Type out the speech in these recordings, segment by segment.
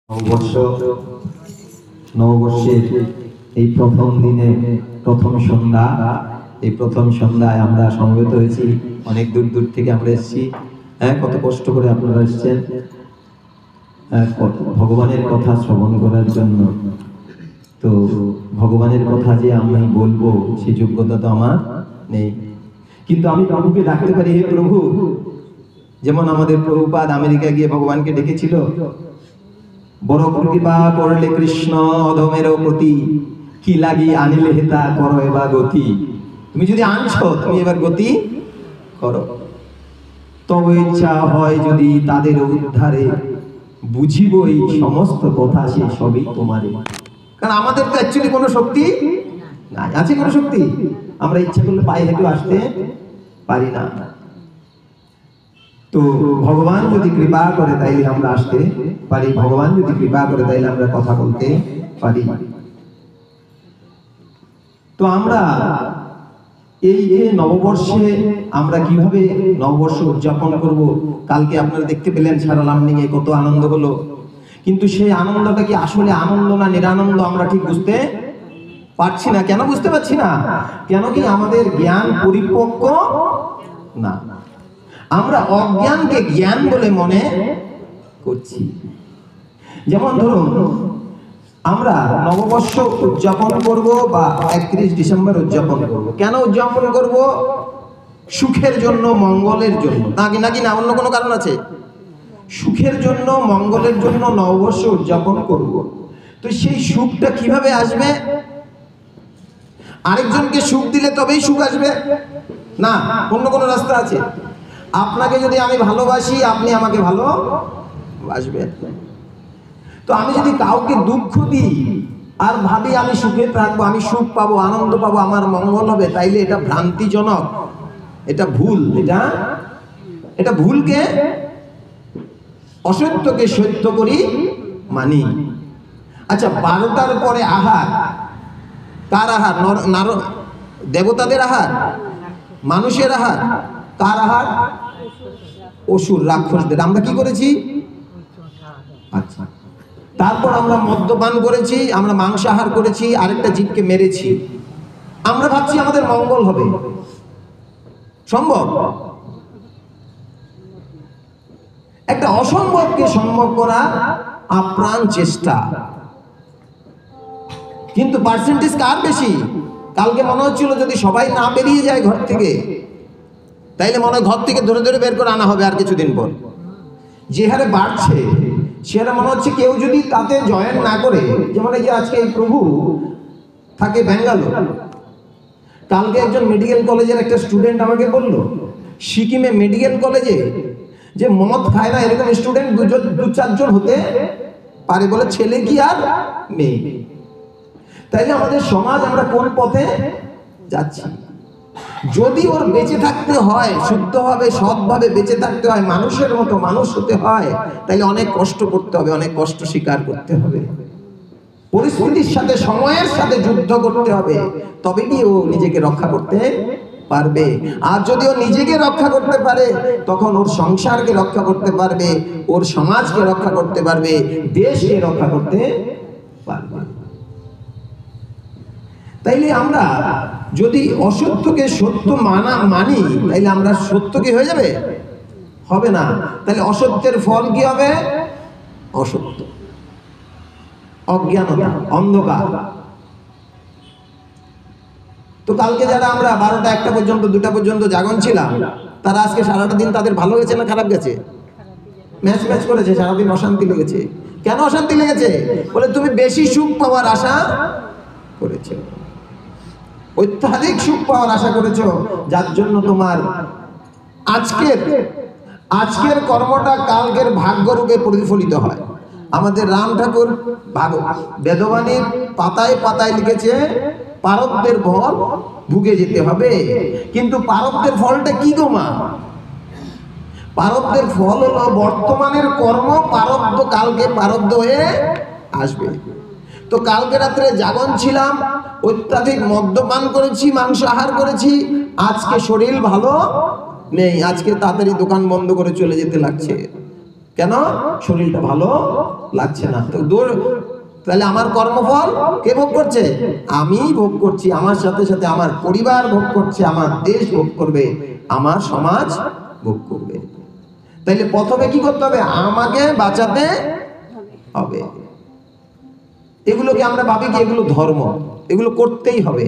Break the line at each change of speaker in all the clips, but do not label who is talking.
নববর্ষ নববর্ষের এই প্রথম দিনে প্রথম সন্ধ্যা, এই প্রথম সন্ধ্যায় আমরা সমবেত হয়েছি। অনেক দূর দূর থেকে আমরা এসেছি। কত কষ্ট করে আপনারা এসেছেন ভগবানের কথা শ্রবণ করার জন্য। তো ভগবানের কথা যে আমি বলবো সেই যোগ্যতা তো আমার নেই, কিন্তু আমি প্রভুকে ডাকতে পারি, হে প্রভু। যেমন আমাদের প্রভুপাদ আমেরিকা গিয়ে ভগবানকে ডেকেছিল, বড় কৃপা করলে কৃষ্ণ অধমের প্রতি, কি লাগি আনিলে হেতা করো এবার গতি। তুমি যদি আনছো, তুমি এবার গতি করো। তবে ইচ্ছা হয় যদি তাদের উদ্ধারে, বুঝিব এই সমস্ত কথা সে সবই তোমারে। কারণ আমাদের তো অ্যাকচুয়ালি কোনো শক্তি নাই। আছে কোনো শক্তি? আমরা ইচ্ছা করলে পায়ে হেঁটে আসতে পারি না। তো ভগবান যদি কৃপা করে তাইলে আমরা আসতে পারি, ভগবান যদি কৃপা করে তাইলে আমরা কথা বলতে পারি। তো আমরা এই যে নববর্ষে আমরা কিভাবে নববর্ষ উদযাপন করব, কালকে আপনারা দেখতে পেলেন সারা লামডিং এ কত আনন্দ হলো। কিন্তু সেই আনন্দটা কি আসলে আনন্দ না নিরানন্দ আমরা ঠিক বুঝতে পারছি না। কেন বুঝতে পারছি না? কেন কি আমাদের জ্ঞান পরিপক্ক না। আমরা অজ্ঞানকে জ্ঞান বলে মনে করছি। যেমন ধরুন, আমরা নববর্ষ উদযাপন করব বা 31 ডিসেম্বর উদযাপন করব। কেন উদযাপন করব? সুখের জন্য, মঙ্গলের জন্য, নাকি না অন্য কোনো কারণ আছে? সুখের জন্য, মঙ্গলের জন্য নববর্ষ উদযাপন করব। তো সেই সুখটা কিভাবে আসবে? আরেকজনকে সুখ দিলে তবেই সুখ আসবে না, অন্য কোনো রাস্তা আছে? আপনাকে যদি আমি ভালোবাসি, আপনি আমাকে ভালোবাসবেন। তো আমি যদি কাউকে দুঃখ দিই আর ভাবি আমি সুখে থাকবো, আমি সুখ পাবো, আনন্দ পাবো, আমার মঙ্গল হবে, তাইলে এটা ভ্রান্তিজনক, এটা ভুল। এটা ভুলকে অসত্যকে সত্য করি মানি। আচ্ছা, 12টার পরে আহার কার আহার? দেবতাদের আহার, মানুষের আহার। কার আহার? অসুর, রাক্ষসদের। আমরা কি করেছি? আচ্ছা, তারপর আমরা মদ্যপান করেছি, আমরা মাংসাহার করেছি, আরেকটা জীবকে মেরেছি। আমরা ভাবছি আমাদের মঙ্গল হবে। সম্ভব? একটা অসম্ভবকে সম্ভব করা আপ্রাণ চেষ্টা। কিন্তু পার্সেন্টেজ কার বেশি? কালকে মনে হচ্ছিল যদি সবাই না বেরিয়ে যায় ঘর থেকে, তাইলে মনে হয় ঘর থেকে ধরে ধরে বের করে আনা হবে আর কিছুদিন পর। যে হারে বাড়ছে সেটা মনে হচ্ছে কেউ যদি তাতে জয়েন না করে, যেমন এই যে আজকে এই প্রভু থাকে ব্যাঙ্গালোর, কালকে একজন মেডিকেল কলেজের একটা স্টুডেন্ট আমাকে বলল, সিকিমে মেডিকেল কলেজে যে মদ খায় না এরকম স্টুডেন্ট 2-4 হতে পারে বলে, ছেলে কি আর মেয়ে। তাইলে আমাদের সমাজ আমরা কোন পথে যাচ্ছি? যদি ওর বেঁচে থাকতে হয়, শুদ্ধভাবে সৎভাবে বেঁচে থাকতে হয়, মানুষের মতো মানুষ হতে হয়, তাইলে অনেক কষ্ট করতে হবে, অনেক কষ্ট স্বীকার করতে হবে, পরিস্থিতির সাথে, সময়ের সাথে যুদ্ধ করতে হবে। তবেই ও নিজেকে রক্ষা করতে পারবে। আর যদি ও নিজেকে রক্ষা করতে পারে, তখন ওর সংসারকে রক্ষা করতে পারবে, ওর সমাজকে রক্ষা করতে পারবে, দেশকে রক্ষা করতে পারবে। তাইলে আমরা যদি অসত্যকে সত্য মানি, তাইলে আমরা সত্য কি হয়ে যাবে? হবে না। তাহলে অসত্যের ফল কি হবে? অসত্য, অজ্ঞানতা, অন্ধকার। তো কালকে যারা আমরা 12টা 1টা পর্যন্ত 2টা পর্যন্ত জাগন ছিলাম, তারা আজকে সারাটা দিন তাদের ভালো গেছে না খারাপ গেছে? ম্যাচ করেছে, সারাদিন অশান্তি লেগেছে। কেন অশান্তি লেগেছে? বলে তুমি বেশি সুখ পাওয়ার আশা করেছো, অত্যাধিক সুখ পাওয়ার আশা করেছো, যার জন্য তোমার আজকের কর্মটা কালকের ভাগ্যরূপে প্রতিফলিত হয়। আমাদের রাম ঠাকুর বেদবাণীর পাতায় পাতায় লিখেছে, পারব্যের ফল ভুগে যেতে হবে। কিন্তু পারব্যের ফলটা কি গো মা? পারব্যের ফল হলো বর্তমানের কর্ম, পারব্য কালকে পারব্য হয়ে আসবে। তো কালকে রাত্রে জাগন ছিলাম, অত্যাধিক মদ্যপান করেছি, মাংস আহার করেছি, আজকে শরীর ভালো নেই, আজকে তাড়াতাড়ি দোকান বন্ধ করে চলে যেতে লাগছে। কেন? শরীরটা ভালো লাগছে না। তো তাহলে আমার কর্মফল কে ভোগ করছে? আমি ভোগ করছি, আমার সাথে সাথে আমার পরিবার ভোগ করছে, আমার দেশ ভোগ করবে, আমার সমাজ ভোগ করবে। তাইলে প্রথমে কি করতে হবে? আমাকে বাঁচাতে হবে। এগুলোকে আমরা ভাবি কি এগুলো ধর্ম, এগুলো করতেই হবে।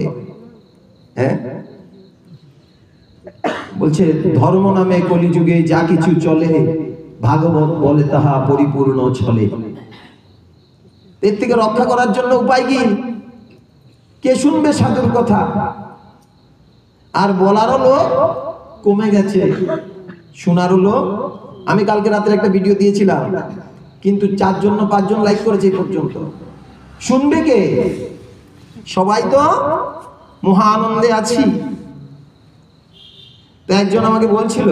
হ্যাঁ, বলছে ধর্ম নামে কলিযুগে যা কিছু চলে, ভাগবত বলে তাহা পরিপূর্ণ চলে। এর থেকে রক্ষা করার জন্য উপায় কি? কে শুনবে সাধুর কথা? আর বলারও লোক কমে গেছে, শোনারও লোক। আমি কালকে রাতে একটা ভিডিও দিয়েছিলাম, কিন্তু 4 জন না 5 জন লাইক করেছে এই পর্যন্ত। শুনবে কে? সবাই তো মহা আনন্দে আছি। তো একজন আমাকে বলছিল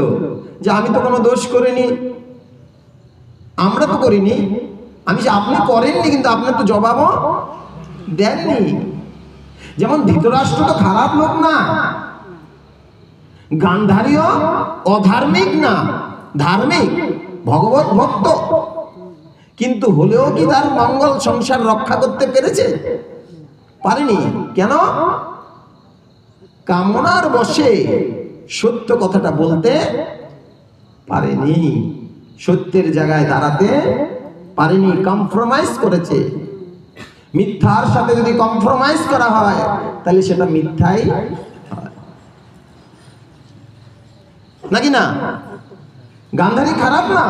যে আমি তো কোনো দোষ করিনি, আমরা তো করিনি। আমি যে আপনি করেননি, কিন্তু আপনার তো জবাবও দেননি। যেমন ধৃতরাষ্ট্র তো খারাপ লোক না, গান্ধারীও অধার্মিক না, ধার্মিক, ভগবত ভক্ত, কিন্তু হলেও কি তার মঙ্গল সংসার রক্ষা করতে পেরেছে? পারেনি। কেন? কামনার বশে সত্য কথাটা বলতে পারেনি, সত্যের জায়গায় দাঁড়াতে পারেনি, কম্প্রোমাইজ করেছে। মিথ্যার সাথে যদি কম্প্রোমাইজ করা হয় তাহলে সেটা মিথ্যাই হয়, নাকি না? গান্ধারী খারাপ না,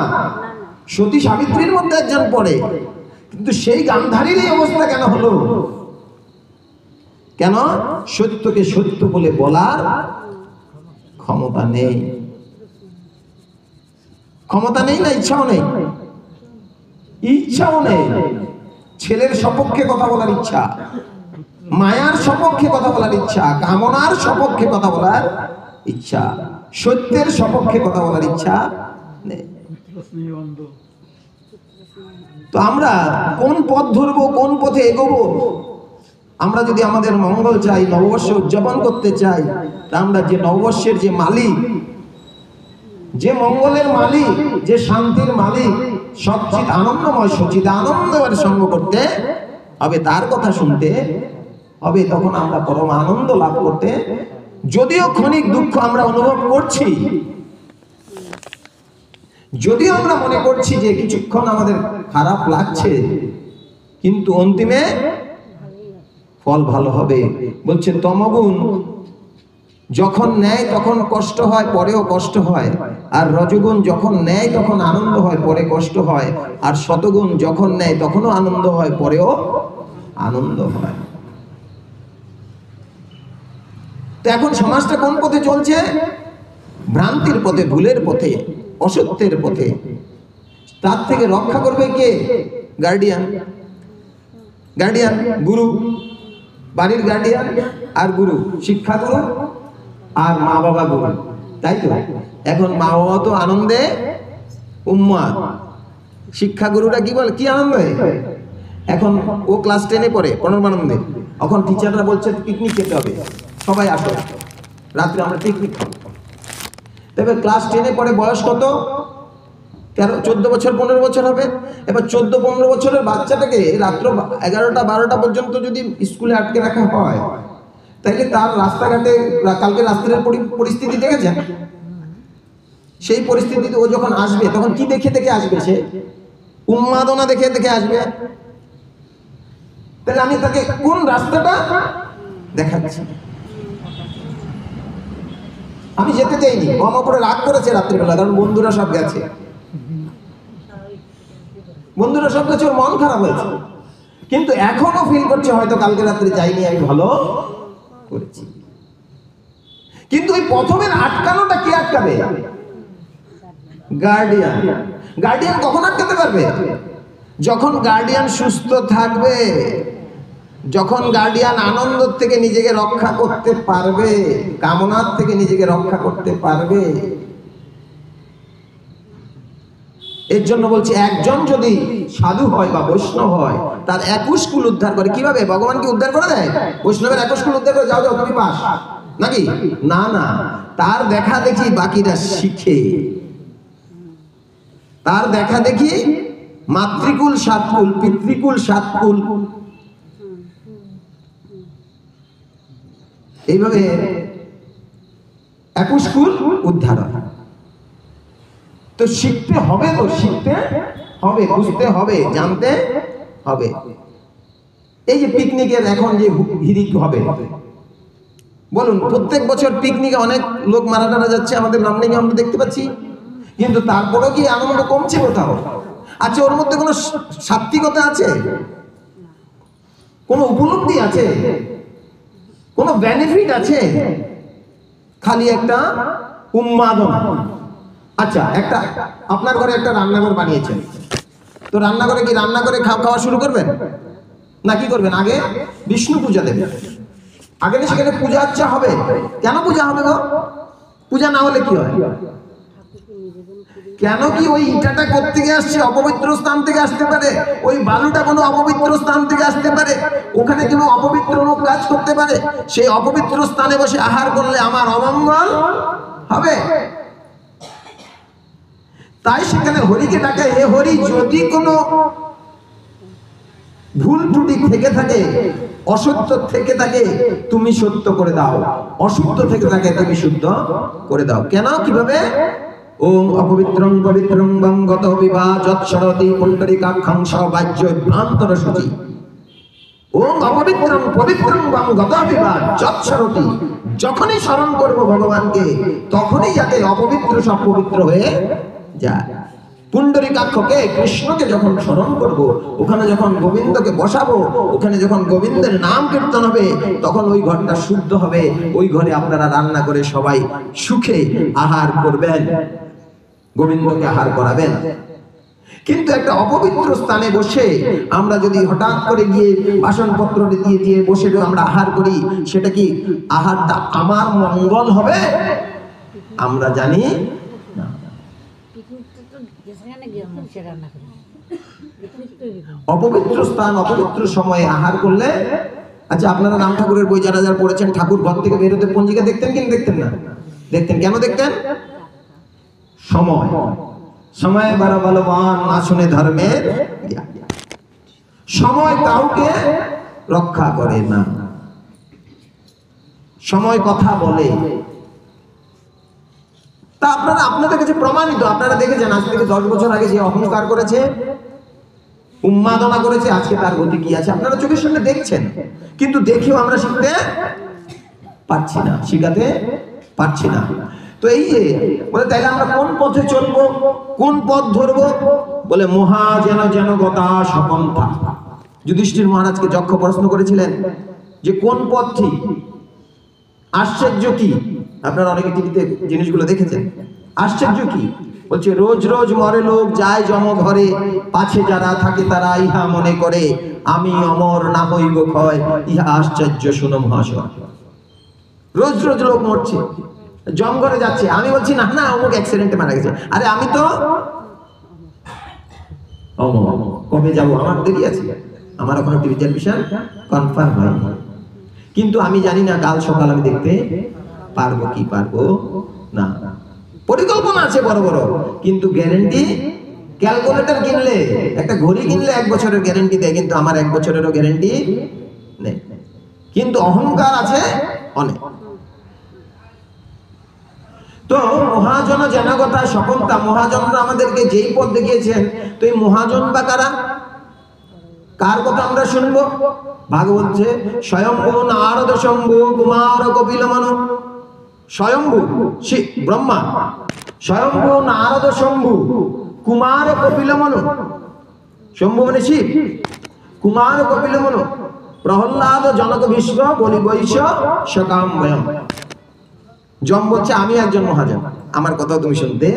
সতী সাবিত্রীর মধ্যে একজন পড়ে, কিন্তু সেই গান্ধারীর এই অবস্থা কেন হলো? কেন? সত্যকে সত্য বলে বলার ক্ষমতা নেই। ক্ষমতা নেই না ইচ্ছাও নেই? ইচ্ছাও নেই। ছেলের সপক্ষে কথা বলার ইচ্ছা, মায়ার সপক্ষে কথা বলার ইচ্ছা, কামনার সপক্ষে কথা বলার ইচ্ছা, সত্যের সপক্ষে কথা বলার ইচ্ছা নেই। তো আমরা কোন পথ ধরবো, কোন পথে এগোবো? আমরা যদি আমাদের মঙ্গল চাই, নববর্ষ উদযাপন করতে চাই, তা আমরা যে নববর্ষের যে মালিক, যে মঙ্গলের মালিক, যে শান্তির মালিক, সচ্চিত আনন্দময় সচিত আনন্দের সঙ্গ করতে হবে, তার কথা শুনতে হবে। তখন আমরা পরম আনন্দ লাভ করতে, যদিও ক্ষণিক দুঃখ আমরা অনুভব করছি, যদিও আমরা মনে করছি যে কিছুক্ষণ আমাদের খারাপ লাগছে, কিন্তু অন্তিমে ফল ভালো হবে। বলছে তমগুণ যখন নেয় তখন কষ্ট হয়, পরেও কষ্ট হয়। আর রজগুণ যখন নেয় তখন আনন্দ হয়, পরে কষ্ট হয়। আর শতগুণ যখন নেয় তখনও আনন্দ হয়, পরেও আনন্দ হয়। তো এখন সমাজটা কোন পথে চলছে? ভ্রান্তির পথে, ভুলের পথে, অসত্যের পথে। তার থেকে রক্ষা করবে কে? গার্ডিয়ান। গার্ডিয়ান গুরু, বাড়ির গার্ডিয়ান আর গুরু, শিক্ষা গুরু আর মা বাবা গুরু, তাই তো? এখন মা বাবা তো আনন্দে উম্মাদ, শিক্ষা গুরুরা কি বলে, কি আনন্দে? এখন ও ক্লাস 10-এ পড়ে, পরমানন্দে। এখন টিচাররা বলছে পিকনিক খেতে হবে, সবাই আসো, রাত্রে আমরা পিকনিক খাবো। তবে ক্লাস 10-এ পড়ে, বয়স কত? 14 বছর 15 বছর হবে। এবার 14-15 বছরের বাচ্চাটাকে রাত্র 11টা-12টা পর্যন্ত যদি স্কুলে আটকে রাখা হয়, তাইলে তার রাস্তাঘাটে কালকে রাস্তার পরিস্থিতি দেখেছেন? সেই পরিস্থিতিতে ও যখন আসবে তখন কি দেখে দেখে আসবে? সে উন্মাদনা দেখে দেখে আসবে। তাহলে আমি তাকে কোন রাস্তাটা দেখাচ্ছি? আমি যেতে চাইনি, আমার উপরে রাগ করেছে রাত্রিবেলা, কারণ বন্ধুরা সব গেছে, বন্ধুরা সব গেছে, ওর মন খারাপ হয়েছে, কিন্তু এখনো ফিল করছে হয়তো কালকে রাত্রে যাইনি, আমি ভালো করেছি। কিন্তু ওই প্রথমের আটকানোটা কে আটকাবে? গার্ডিয়ান। গার্ডিয়ান কখন আটকাতে পারবে? যখন গার্ডিয়ান সুস্থ থাকবে, যখন গার্ডিয়ান আনন্দ থেকে নিজেকে রক্ষা করতে পারবে, কামনার থেকে নিজেকে রক্ষা করতে পারবে। এর জন্য বলছি, একজন যদি সাধু হয় বা বৈষ্ণব হয়, তার 21 কুল উদ্ধার করে। কিভাবে? ভগবান কি উদ্ধার করে দেয়? বৈষ্ণবের 21 কুল উদ্ধার করে যাও যাও তুমি পাস, নাকি? না না, তার দেখা দেখি বাকিরা শিখে, তার দেখা দেখি মাতৃকুল 7 কুল, পিতৃকুল 7 কুল, এইভাবে 21 কুল উদ্ধার হয়। তো শিখতে হবে, তো শিখতে হবে, বুঝতে হবে, জানতে হবে। এই যে পিকনিকের এখন যে হিরিক হবে, বলুন প্রত্যেক বছর পিকনিকে অনেক লোক মারা টারা যাচ্ছে, আমাদের নাম নেই আমরা দেখতে পাচ্ছি, কিন্তু তারপরেও কি আনন্দ কমছে কোথাও? আচ্ছা, ওর মধ্যে কোনো সাত্বিকতা আছে? কোনো উপলব্ধি আছে? কোনো বেনিফিট আছে? খালি একটা উন্মাদনা। আচ্ছা, একটা আপনার ঘরে একটা রান্নাঘর বানিয়েছেন, তো রান্নাঘরে কি রান্না করে খাওয়া শুরু করবেন না কি করবেন? আগে বিষ্ণু পূজা দেবেন, আগে সেখানে পূজা আচ্ছা হবে। কেন পূজা হবে গো? পূজা না হলে কি হয়? কেন কি ওই ইটাটা কোত্থেকে আসছে? অপবিত্র স্থান থেকে আসতে পারে, ওই বালুটা কোনো অপবিত্র স্থান থেকে আসতে পারে, ওখানে কোনো অপবিত্র লোক কাজ করতে পারে। সেই অপবিত্র স্থানে বসে আহার করলে আমার অমঙ্গল হবে। তাই সেখানে হরিকে ডাকে, হে হরি, যদি কোনো ভুল ত্রুটি থেকে থাকে, অসত্য থেকে থাকে, তুমি সত্য করে দাও, অশুদ্ধ থেকে থাকে তুমি শুদ্ধ করে দাও। কেন, কিভাবে? ওম অপবিত্রং পবিত্রং বং গত বিভা যৎসরতি পুণ্ডরিকাক্ষং সবাজ্য ভ্রান্তর শুচি। ওম অপবিত্রং পবিত্রং বং গত বিভা যৎসরতি, যখনই স্মরণ করব ভগবানকে, তখনই যাতে অপবিত্র সব পবিত্র হয়ে যায়। পুণ্ডরিকাক্ষকে, কৃষ্ণকে যখন স্মরণ করব, ওখানে যখন গোবিন্দকে বসাবো, ওখানে যখন গোবিন্দের নাম কীর্তন হবে, তখন ওই ঘরটা শুদ্ধ হবে। ওই ঘরে আপনারা রান্না করে সবাই সুখে আহার করবেন, গোবিন্দকে আহার করাবেন। কিন্তু একটা অপবিত্র স্থানে বসে আমরা যদি হঠাৎ করে গিয়ে বাসনপত্র দিয়ে দিয়ে বসে আমরা আহার করি, সেটা কি আহারটা আমার মঙ্গল হবে? আমরা জানি না। অপবিত্র স্থান, অপবিত্র সময়ে আহার করলে, আচ্ছা আপনারা রাম ঠাকুরের বই যারা যারা পড়েছেন, ঠাকুর ঘর থেকে বেরোতে পঞ্জিকা দেখতেন কি দেখতেন না? দেখতেন। কেন দেখতেন? সময়, সময় বড় বলবান না শুনে ধর্মের, সময় কাউকে রক্ষা করে না, সময় কথা বলে। তা আপনারা আপনাদের কাছে প্রমাণিত, আপনারা দেখেছেন আজ থেকে 10 বছর আগে যে অহংকার করেছে, উন্মাদনা করেছে, আজকে তার গতি কি আছে আপনারা চোখের সামনে দেখছেন। কিন্তু দেখেও আমরা শিখতে পারছি না, শিখাতে পারছি না। তো এই যে বলে, তাইলে আমরা কোন পথে চলবো, কোন পথ ধরবো? বলে মহা যেন যেন গতা সপন্থা। যুধিষ্ঠির মহারাজকে যক্ষ প্রশ্ন করেছিলেন যে কোন পথ ঠিক। আশ্চর্য কি, আপনারা অনেকে টিভিতে জিনিসগুলো দেখেছেন, আশ্চর্য কি? বলছে রোজ রোজ মরে লোক, যায় যম ঘরে, পাছে যারা থাকে তারা ইহা মনে করে, আমি অমর না হইব ক্ষয়, ইহা আশ্চর্য শুনো মহাশয়। রোজ রোজ লোক মরছে, জম ঘরে যাচ্ছে, আমি বলছি না না অমুক অ্যাক্সিডেন্টে মারা গেছে, আরে আমি তো কবে যাবো, আমার দেরি আছে, আমার এখনো রিজার্ভেশন কনফার্ম হয়নি, কিন্তু আমি জানি না কাল সকাল আমি দেখতে পারবো কি পারবো না। পরিকল্পনা আছে বড় বড়, কিন্তু গ্যারান্টি, ক্যালকুলেটর কিনলে, একটা ঘড়ি কিনলে 1 বছরের গ্যারান্টি দেয়, কিন্তু আমার 1 বছরেরও গ্যারান্টি নেই। কিন্তু অহংকার আছে অনেক। তো মহাজন জনগতা সফলতা, মহাজনরা আমাদেরকে যেই পথ দেখিয়েছেন, তো এই মহাজন বা কারা, কার কথা আমরা শুনবো? ভাগবত স্বয়ম্ভু নারদ শম্ভু কুমার কপিল মনু। স্বয়ম্ভু ব্রহ্মা, স্বয়ম্ভু নারদ শম্ভু কুমার কপিল মনু। শম্ভু মানে শিব, কুমার কপিল মনু, প্রহ্লাদ জনক ভীষ্ম বলি বৈশ্য সকাম বয়ম। যম বলছে আমি একজন মহাজন, আমার কথাও তুমি শুনতে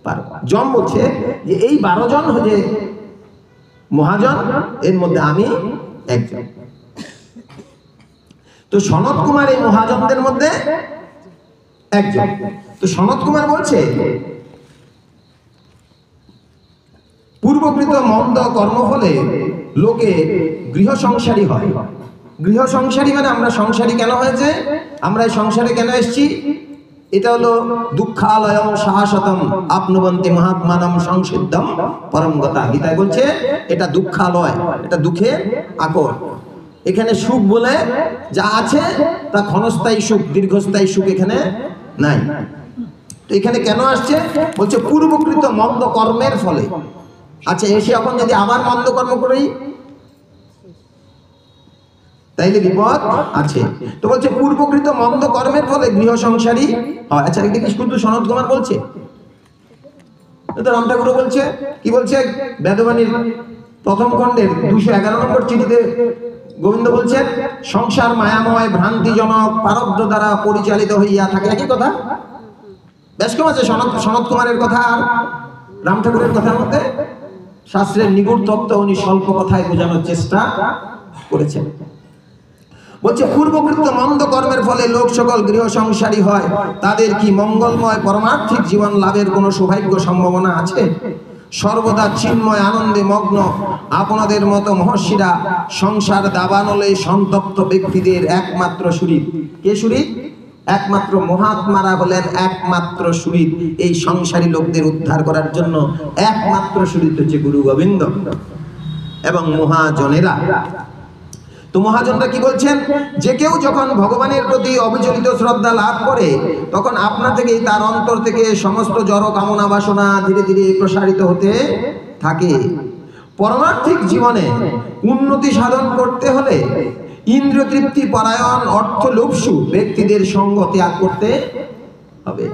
পারো। যম বলছে যে এই 12 জন যে মহাজন, এর মধ্যে আমি একজন। তো সনত কুমার এই মহাজনদের মধ্যে একজন। তো সনত কুমার বলছে পূর্বকৃত মন্দ কর্মফলে লোকে গৃহ সংসারী হয়। গৃহ সংসারী মানে আমরা সংসারী কেন হয়েছে, আমরা এই সংসারে কেন এসেছি? এটা হলো দুঃখালয়ম সাহসতম আপনবন্তি মহাত্মানম সংসিদ্ধম পরমগতা। গীতায় বলছে এটা দুঃখালয়, এটা দুঃখের আকর। এখানে সুখ বলে যা আছে তা ক্ষণস্থায়ী সুখ, দীর্ঘস্থায়ী সুখ এখানে নাই। তো এখানে কেন আসছে বলছে পূর্বকৃত মন্দ কর্মের ফলে। আচ্ছা, এসে এখন যদি আবার মন্দ কর্ম করি তাইলে বিপদ আছে। তো বলছে পূর্বকৃত মন্দ কর্মের ফলে গৃহ সংসারী হয়। আচ্ছা, এটা কি শুধু সনৎ কুমার বলছে? রাম ঠাকুর বলছে, কি বলছে? বেদবাণীর প্রথম খণ্ডের 211 নম্বর চিঠিতে গোবিন্দ বলছেন, সংসার মায়াময় ভ্রান্তিজনক প্রারব্ধ দ্বারা পরিচালিত হইয়া থাকে। একই কথা, বেশ কম আছে সনৎ কুমারের কথা আর রাম ঠাকুরের কথার মধ্যে শাস্ত্রের নিগুড় তত্ত্ব উনি স্বল্প কথায় বোঝানোর চেষ্টা করেছেন। বলছে পূর্বকৃত মন্দ কর্মের ফলে লোক সকল গৃহ সংসারী হয়, তাদের কি মঙ্গলময় পরমার্থিক জীবন লাভের কোনো সৌভাগ্য সম্ভাবনা আছে? সর্বদা চিন্ময় আনন্দে মগ্ন আপনাদের মতো মহর্ষিরা সংসার দাবানলে সন্তপ্ত ব্যক্তিদের একমাত্র সুরিত। কে সুরিত? একমাত্র মহাত্মারা হলেন একমাত্র সুরিত। এই সংসারী লোকদের উদ্ধার করার জন্য একমাত্র সুরিত হচ্ছে গুরু গোবিন্দ এবং মহাজনেরা। তো মহাজনরা কি বলছেন? যে কেউ যখন ভগবানের প্রতি অবিচলিত শ্রদ্ধা লাভ করে তখন আপনা থেকেই তার অন্তর থেকে সমস্ত জড় কামনা বাসনা ধীরে ধীরে প্রসারিত হতে থাকে। পরমার্থিক জীবনে উন্নতি সাধন করতে হলে ইন্দ্রিয় তৃপ্তি পরায়ণ অর্থলোভসু ব্যক্তিদের সঙ্গ ত্যাগ করতে হবে।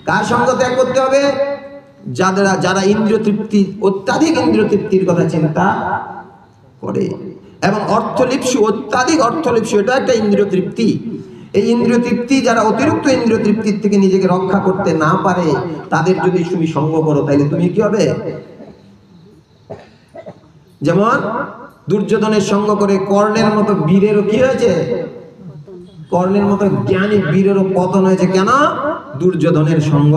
কার সঙ্গ ত্যাগ করতে হবে? যারা ইন্দ্রিয় তৃপ্তি, অত্যাধিক ইন্দ্রিয় তৃপ্তির কথা চিন্তা করে এবং অর্থলিপ্সু, অত্যাধিক অর্থলিপ্সু, এটা একটা ইন্দ্রিয় তৃপ্তি। এই ইন্দ্রিয় তৃপ্তি যারা অতিরিক্ত ইন্দ্রিয় তৃপ্তির থেকে নিজেকে রক্ষা করতে না পারে তাদের যদি তুমি সঙ্গ করো তাহলে তুমি কি হবে? যেমন দুর্যোধনের সঙ্গ করে কর্ণের মতো বীরেরও কি হয়েছে? কর্ণের মতো জ্ঞানী বীরেরও পতন হয়েছে। কেন? দুর্যোধনের সঙ্গ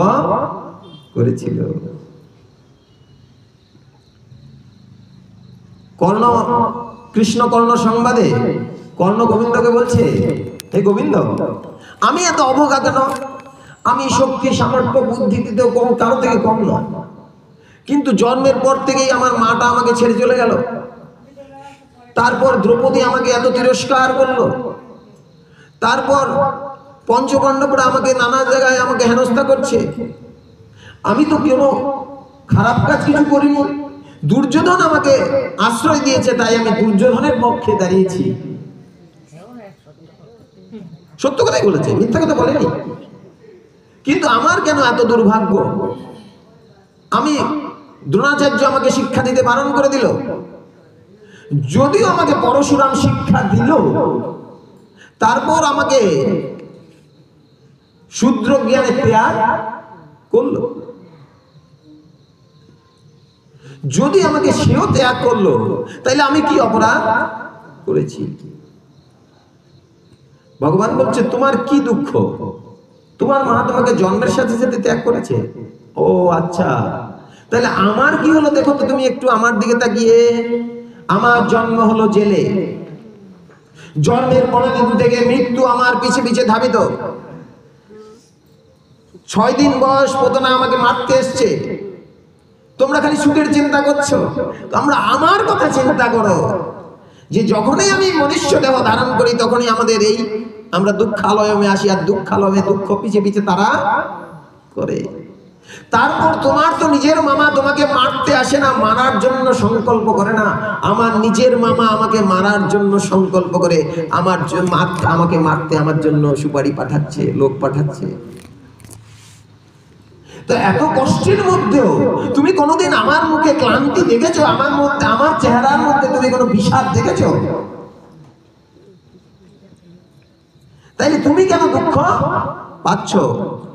করেছিল। কর্ণ, কৃষ্ণ কর্ণ সংবাদে কর্ণ গোবিন্দকে বলছে, হে গোবিন্দ, আমি এত অবজ্ঞা কেন? আমি শক্তি সামর্থ্য বুদ্ধিতে কারো থেকে কম নয়, কিন্তু জন্মের পর থেকেই আমার মাটা আমাকে ছেড়ে চলে গেল। তারপর দ্রৌপদী আমাকে এত তিরস্কার করলো। তারপর পঞ্চপাণ্ডবরা আমাকে নানা জায়গায় আমাকে হেনস্থা করছে। আমি তো কোনো খারাপ কাজ কিছু করিনি। দুর্যোধন আমাকে আশ্রয় দিয়েছে, তাই আমি দুর্যোধনের পক্ষে দাঁড়িয়েছি। সত্য কথাই বলেছে, মিথ্যা কথা বলেনি। কিন্তু আমার কেন এত দুর্ভাগ্য? আমি দ্রোণাচার্য আমাকে শিক্ষা দিতে বারণ করে দিল, যদিও আমাকে পরশুরাম শিক্ষা দিল, তারপর আমাকে শূদ্র জ্ঞানে ত্যাগ করলো। যদি আমাকে সেও ত্যাগ করলো তাইলে আমি কি অপরাধ করেছি? ভগবান বলছে, তোমার কি দুঃখ? তোমার মা তোমাকে জন্মের সাথে সাথে ত্যাগ করেছে। ও আচ্ছা, তাহলে আমার কি হলো দেখো তো তুমি একটু আমার দিকে তাকিয়ে। আমার জন্ম হলো জেলে। জন্মের পরের দিন থেকে মৃত্যু আমার পিছে পিছে ধাবিত। 6 দিন বয়স পতনা আমাকে মারতে এসছে। তোমরা খালি সুখের চিন্তা করছো, তোমরা আমার কথা চিন্তা করো যে যখনই আমি মনুষ্য দেহ ধারণ করি তখনই আমাদের এই আমরা দুঃখালয়মে আসি, আর দুঃখালয়ে দুঃখ পিছে পিছে তারা করে। তারপর তোমার তো নিজের মামা তোমাকে মারতে আসে না, মারার জন্য সংকল্প করে না। আমার নিজের মামা আমাকে মারার জন্য সংকল্প করে, আমাকে মারতে আমার জন্য সুপারি পাঠাচ্ছে, লোক পাঠাচ্ছে। তো এত কষ্টের মধ্যেও তুমি কোনোদিন আমার মুখে ক্লান্তি দেখেছো? আমার মধ্যে, আমার চেহারার মধ্যে তুমি কোনো বিষাদ দেখেছো? তাইলে তুমি কেন দুঃখ পাচ্ছ?